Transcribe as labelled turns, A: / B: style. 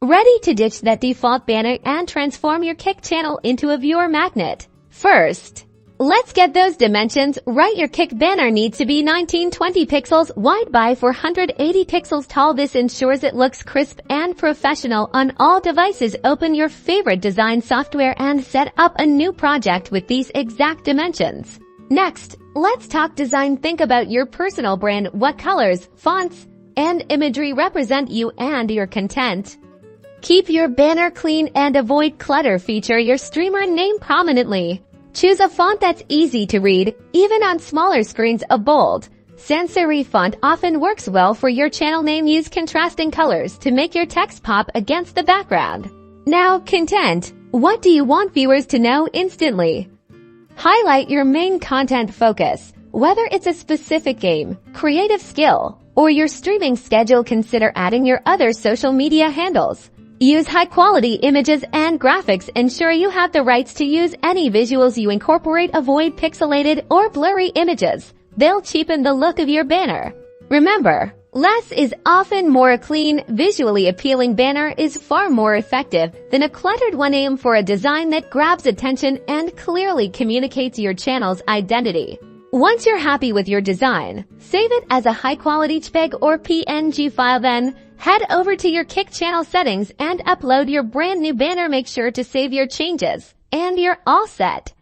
A: Ready to ditch that default banner and transform your Kick channel into a viewer magnet? First, let's get those dimensions right. Your Kick banner needs to be 1920 pixels wide by 480 pixels tall. This ensures it looks crisp and professional on all devices. Open your favorite design software and set up a new project with these exact dimensions. Next, let's talk design. Think about your personal brand. What colors, fonts, and imagery represent you and your content? Keep your banner clean and avoid clutter. Feature your streamer name prominently. Choose a font that's easy to read, even on smaller screens. A bold, sans serif font often works well for your channel name. Use contrasting colors to make your text pop against the background. Now, content. What do you want viewers to know instantly? Highlight your main content focus. Whether it's a specific game, creative skill, or your streaming schedule, consider adding your other social media handles. Use high-quality images and graphics. Ensure you have the rights to use any visuals you incorporate. Avoid pixelated or blurry images. They'll cheapen the look of your banner. Remember, less is often more. A clean, visually appealing banner is far more effective than a cluttered one. Aim for a design that grabs attention and clearly communicates your channel's identity. Once you're happy with your design, save it as a high-quality JPEG or PNG file. Then, head over to your Kick channel settings and upload your brand new banner. Make sure to save your changes, and you're all set.